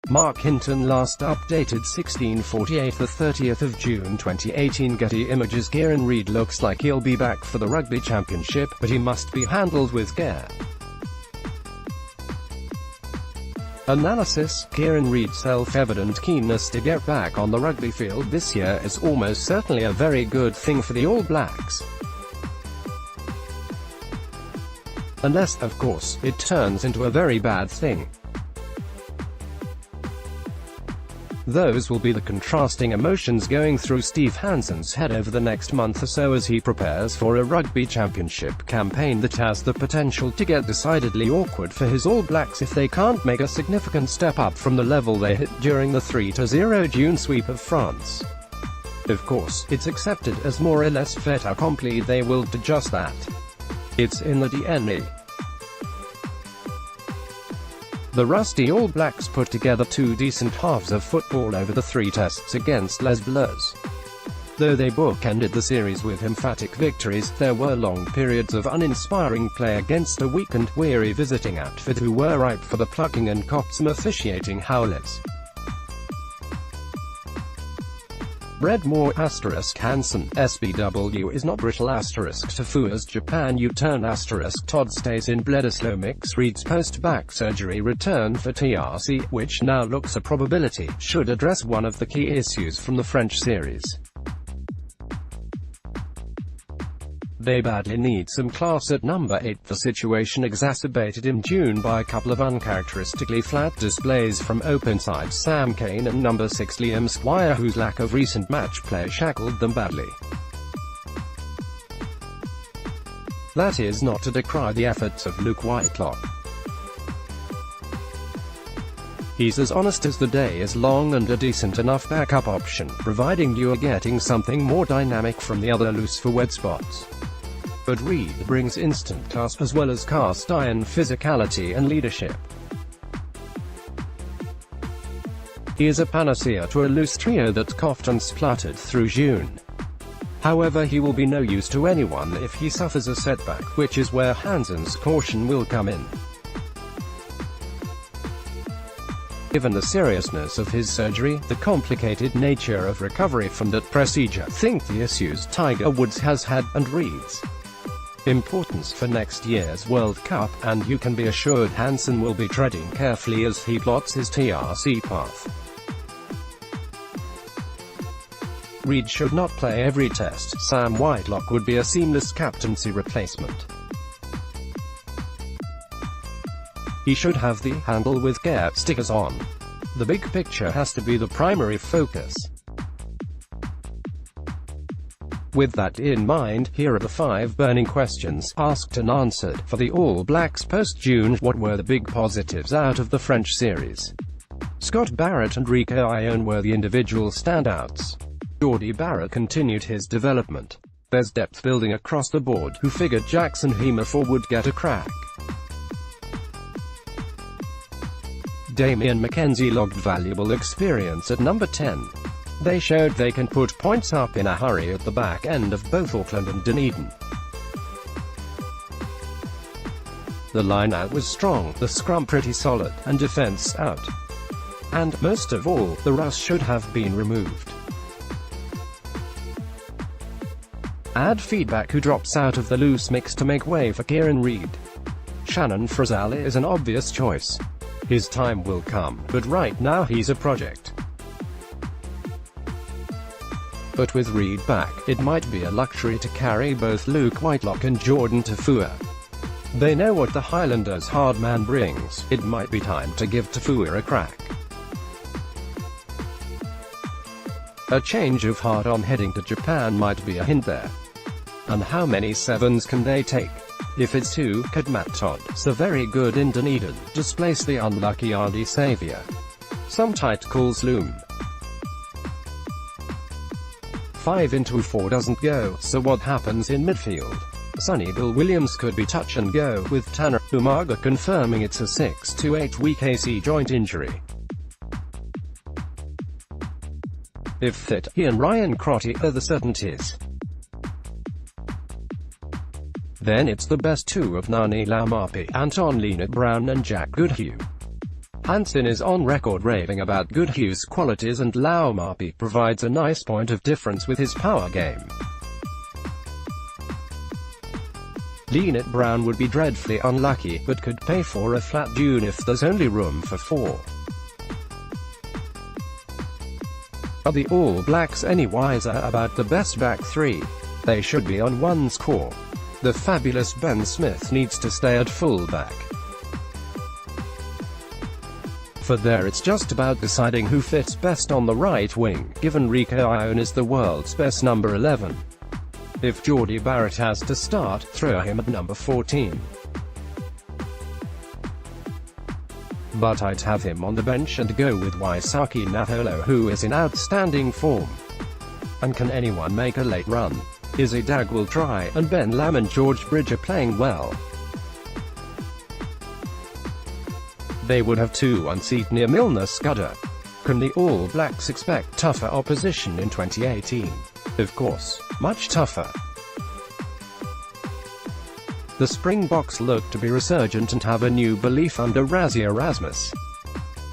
Mark Hinton last updated 1648. The 30th of June 2018. Getty Images. Kieran Read looks like he'll be back for the Rugby Championship, but he must be handled with care. Analysis. Kieran Read's self-evident keenness to get back on the rugby field this year is almost certainly a very good thing for the All Blacks. Unless, of course, it turns into a very bad thing. Those will be the contrasting emotions going through Steve Hansen's head over the next month or so as he prepares for a rugby championship campaign that has the potential to get decidedly awkward for his All Blacks if they can't make a significant step up from the level they hit during the 3-0 June sweep of France. Of course, it's accepted as more or less fait accompli they will do just that. It's in the DNA. The rusty All Blacks put together two decent halves of football over the 3 tests against Les Bleus. Though they bookended the series with emphatic victories, there were long periods of uninspiring play against a weak and weary visiting outfit who were ripe for the plucking and caught some officiating howlers. Redmore * Hansen, SBW is not brittle * Tafua's Japan U-turn * Todd stays in Bledisloe. Mix. Read's post-back surgery return for TRC, which now looks a probability, should address one of the key issues from the French series. They badly need some class at number 8. The situation exacerbated in June by a couple of uncharacteristically flat displays from open side Sam Cane and number 6 Liam Squire, whose lack of recent match play shackled them badly. That is not to decry the efforts of Luke Whitelock. He's as honest as the day is long and a decent enough backup option, providing you are getting something more dynamic from the other loose-forward spots. But Read brings instant class as well as cast-iron physicality and leadership. He is a panacea to a loose trio that coughed and spluttered through June. However, he will be no use to anyone if he suffers a setback, which is where Hansen's caution will come in. Given the seriousness of his surgery, the complicated nature of recovery from that procedure, think the issues Tiger Woods has had, and Read's importance for next year's World Cup, and you can be assured Hansen will be treading carefully as he plots his TRC path. Read should not play every test. Sam Whitelock would be a seamless captaincy replacement. He should have the handle with care stickers on. The big picture has to be the primary focus. With that in mind, here are the 5 burning questions, asked and answered, for the All Blacks post-June. What were the big positives out of the French series? Scott Barrett and Rico Ione were the individual standouts. Jordie Barrett continued his development. There's depth building across the board. Who figured Jackson Hemerfor would get a crack? Damian McKenzie logged valuable experience at number 10. They showed they can put points up in a hurry at the back end of both Auckland and Dunedin. The line-out was strong, the scrum pretty solid, and defence out. And, most of all, the rush should have been removed. Add feedback. Who drops out of the loose mix to make way for Kieran Read? Shannon Frizzell is an obvious choice. His time will come, but right now he's a project. But with Read back, it might be a luxury to carry both Luke Whitelock and Jordan Tafua. They know what the Highlanders' hard man brings. It might be time to give Tafua a crack. A change of heart on heading to Japan might be a hint there. And how many 7s can they take? If it's 2, could Matt Todd, so very good in Dunedin, displace the unlucky Andy Saviour? Some tight calls loom. 5 into 4 doesn't go, so what happens in midfield? Sonny Bill Williams could be touch and go, with Tanner Umaga confirming it's a 6 to 8 week AC joint injury. If fit, he and Ryan Crotty are the certainties. Then it's the best 2 of Nani Laumape, Anton Lienert-Brown and Jack Goodhue. Hansen is on record raving about Goodhue's qualities, and Laumapi provides a nice point of difference with his power game. Leanit Brown would be dreadfully unlucky, but could pay for a flat dune if there's only room for 4. Are the All Blacks any wiser about the best back 3? They should be on one score. The fabulous Ben Smith needs to stay at fullback. For there it's just about deciding who fits best on the right wing, given Rico Ione is the world's best number 11. If Geordie Barrett has to start, throw him at number 14. But I'd have him on the bench and go with Waisake Naholo, who is in outstanding form. And can anyone make a late run? Izzy Dag will try, and Ben Lam and George Bridge are playing well. They would have to unseat near Milner Scudder. Can the All Blacks expect tougher opposition in 2018? Of course, much tougher. The Springboks look to be resurgent and have a new belief under Rassie Erasmus.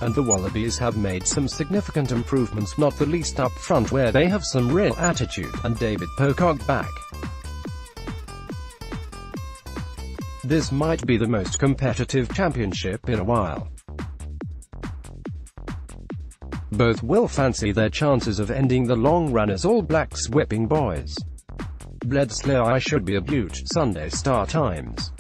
And the Wallabies have made some significant improvements, not the least up front where they have some real attitude, and David Pocock back. This might be the most competitive championship in a while. Both will fancy their chances of ending the long run as All Blacks whipping boys. Bledisloe should be a beaut. Sunday Star Times.